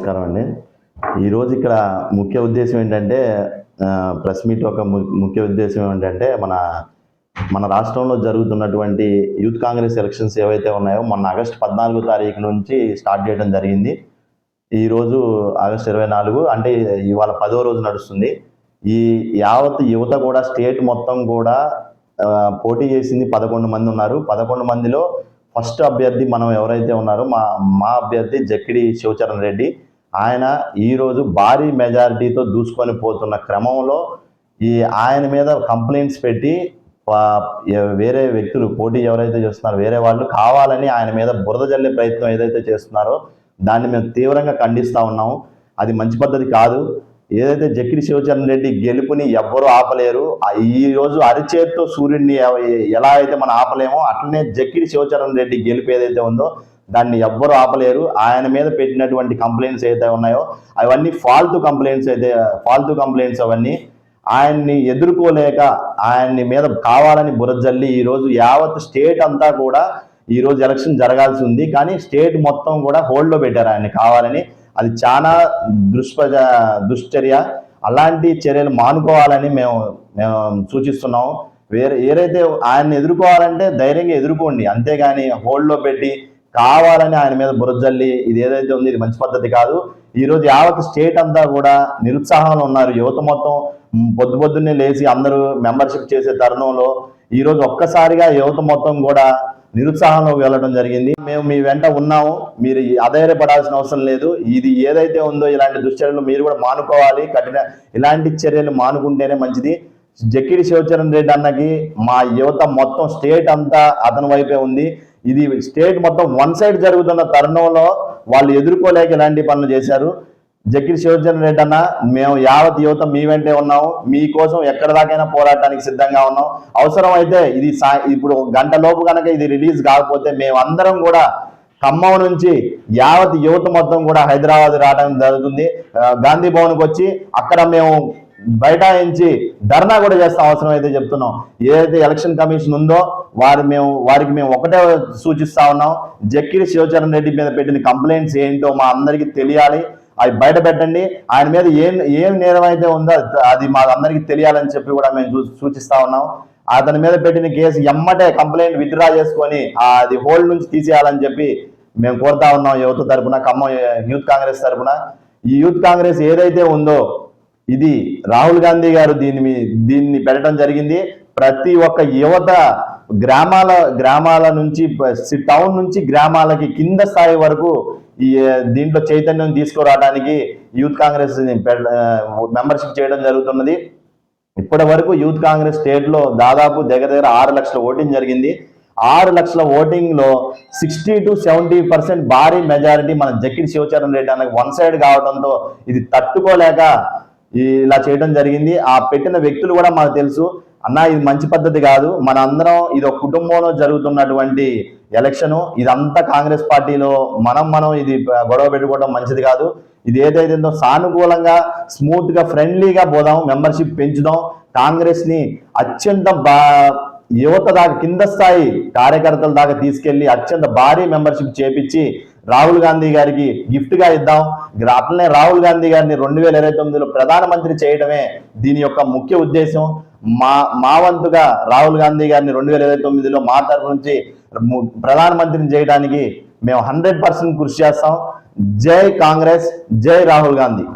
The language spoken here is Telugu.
నమస్కారం అండి. ఈరోజు ఇక్కడ ముఖ్య ఉద్దేశం ఏంటంటే ప్రెస్ మీట్ ఒక ముఖ్య ఉద్దేశం ఏంటంటే మన రాష్ట్రంలో జరుగుతున్నటువంటి యూత్ కాంగ్రెస్ ఎలక్షన్స్ ఏవైతే ఉన్నాయో మొన్న ఆగస్టు 14వ తారీఖు నుంచి స్టార్ట్ చేయడం జరిగింది. ఈరోజు ఆగస్టు 24 అంటే ఇవాళ 10వ రోజు నడుస్తుంది. ఈ యావత్ యువత కూడా స్టేట్ మొత్తం కూడా పోటీ చేసింది 11 మంది ఉన్నారు. 11 మందిలో ఫస్ట్ అభ్యర్థి మనం ఎవరైతే ఉన్నారో మా అభ్యర్థి జక్కిడి శివచరణ్ రెడ్డి. ఆయన ఈరోజు భారీ మెజారిటీతో దూసుకొని పోతున్న క్రమంలో ఆయన మీద కంప్లైంట్స్ పెట్టి వేరే వ్యక్తులు పోటీ ఎవరైతే చేస్తున్నారో వేరే వాళ్ళు కావాలని ఆయన మీద బురద జల్లే ప్రయత్నం ఏదైతే చేస్తున్నారో దాన్ని మేము తీవ్రంగా ఖండిస్తూ ఉన్నాము. అది మంచి పద్ధతి కాదు. ఏదైతే జక్కిడి శివచరణ్ రెడ్డి గెలుపుని ఎవ్వరూ ఆపలేరు. ఈరోజు అరిచేత్తో సూర్యుడిని ఎలా అయితే మనం ఆపలేమో అట్లనే జక్కిడి శివచరణ్ రెడ్డి గెలుపు ఏదైతే ఉందో దాన్ని ఎవ్వరూ ఆపలేరు. ఆయన మీద పెట్టినటువంటి కంప్లైంట్స్ ఏదైతే ఉన్నాయో అవన్నీ ఫాల్తూ కంప్లైంట్స్ అవన్నీ ఆయన్ని ఎదుర్కోలేక ఆయన్ని మీద కావాలని బురజల్లి ఈరోజు యావత్ స్టేట్ అంతా కూడా ఈరోజు ఎలక్షన్ జరగాల్సి ఉంది. కానీ స్టేట్ మొత్తం కూడా హోల్డ్లో పెట్టారు ఆయన్ని కావాలని. అది చాలా దుశ్చర్య. అలాంటి చర్యలు మానుకోవాలని మేము సూచిస్తున్నాము. ఏదైతే ఆయన్ని ఎదుర్కోవాలంటే ధైర్యంగా ఎదుర్కోండి, అంతేగాని హోల్డ్లో పెట్టి కావాలని ఆయన మీద బురజల్లి ఇది ఏదైతే ఉంది ఇది మంచి పద్ధతి కాదు. ఈరోజు యావత్ స్టేట్ అంతా కూడా నిరుత్సాహంలో ఉన్నారు. యువత మొత్తం పొద్దున్నే లేచి అందరూ మెంబర్షిప్ చేసే తరుణంలో ఈరోజు ఒక్కసారిగా యువత మొత్తం కూడా నిరుత్సాహంలోకి వెళ్ళడం జరిగింది. మేము మీ వెంట ఉన్నాము, మీరు అధైర్యపడాల్సిన అవసరం లేదు. ఇది ఏదైతే ఉందో ఇలాంటి దుశ్చర్యలు మీరు కూడా మానుకోవాలి. ఇలాంటి చర్యలు మానుకుంటేనే మంచిది. జక్కిడి శివచరణ్ రెడ్డి అన్నకి మా యువత మొత్తం స్టేట్ అంతా అతని వైపే ఉంది. ఇది స్టేట్ మొత్తం వన్ సైడ్ జరుగుతున్న తరుణంలో వాళ్ళు ఎదుర్కోలేక ఇలాంటి పనులు చేశారు. జక్కిడి శివచరణ్ రెడ్డి అన్న, మేము యావత్ యువత మీ వెంటే ఉన్నాము. మీకోసం ఎక్కడ దాకైనా పోరాటానికి సిద్ధంగా ఉన్నాం. అవసరం అయితే ఇది ఇప్పుడు గంట లోపు కనుక ఇది రిలీజ్ కాకపోతే మేమందరం కూడా ఖమ్మం నుంచి యావత్ యువత మొత్తం కూడా హైదరాబాద్ రావడం జరుగుతుంది. గాంధీ భవన్కి వచ్చి అక్కడ మేము బైఠాయించి ధర్నా కూడా చేస్తాం. అవసరం అయితే చెప్తున్నాం. ఏదైతే ఎలక్షన్ కమిషన్ ఉందో వారికి మేము ఒకటే సూచిస్తా ఉన్నాం. జక్కిడి శివచరణ్ రెడ్డి మీద పెట్టిన కంప్లైంట్స్ ఏంటో మా అందరికీ తెలియాలి. అవి బయట పెట్టండి. ఆయన మీద ఏం నేరం అయితే ఉందో అది మాకు అందరికీ తెలియాలని చెప్పి కూడా మేము సూచిస్తా ఉన్నాం. అతని మీద పెట్టిన కేసు ఎమ్మటే కంప్లైంట్ విత్డ్రా చేసుకొని అది హోల్డ్ నుంచి తీసేయాలని చెప్పి మేము కోరుతా ఉన్నాం. యువత తరపున, ఖమ్మం యూత్ కాంగ్రెస్ తరపున. ఈ యూత్ కాంగ్రెస్ ఏదైతే ఉందో ఇది రాహుల్ గాంధీ గారు దీన్ని పెట్టడం జరిగింది. ప్రతి ఒక్క యువత గ్రామాల నుంచి టౌన్ నుంచి గ్రామాలకి కింద స్థాయి వరకు దీంట్లో చైతన్యం తీసుకురావడానికి యూత్ కాంగ్రెస్ మెంబర్షిప్ చేయడం జరుగుతున్నది. ఇప్పటి వరకు యూత్ కాంగ్రెస్ స్టేట్లో దాదాపు దగ్గర 6 లక్షల ఓటింగ్ జరిగింది. 6 లక్షల ఓటింగ్లో 60 to 70% భారీ మెజారిటీ మన జక్కిడి శివచరణ్ రెడ్డి అన్నకి వన్ సైడ్ కావడంతో ఇది తట్టుకోలేక ఇలా చేయడం జరిగింది. ఆ పెట్టిన వ్యక్తులు కూడా మాకు తెలుసు. అన్న, ఇది మంచి పద్ధతి కాదు. మన అందరం ఇది ఒక కుటుంబంలో జరుగుతున్నటువంటి ఎలక్షను. ఇదంతా కాంగ్రెస్ పార్టీలో మనం ఇది గొడవ పెట్టుకోవడం మంచిది కాదు. ఇది ఏదైతే సానుకూలంగా స్మూత్గా ఫ్రెండ్లీగా పోదాం, మెంబర్షిప్ పెంచుదాం. కాంగ్రెస్ని అత్యంత యువత దాకా కింద స్థాయి కార్యకర్తల దాకా తీసుకెళ్లి అత్యంత భారీ మెంబర్షిప్ చేపించి రాహుల్ గాంధీ గారికి గిఫ్ట్గా ఇద్దాం. అట్లనే రాహుల్ గాంధీ గారిని 2029లో ప్రధానమంత్రి చేయడమే దీని యొక్క ముఖ్య ఉద్దేశం. మా వంతుగా రాహుల్ గాంధీ గారిని 2029లో మా తరఫు నుంచి ప్రధానమంత్రిని చేయడానికి మేము 100% కృషి చేస్తాం. జై కాంగ్రెస్, జై రాహుల్ గాంధీ.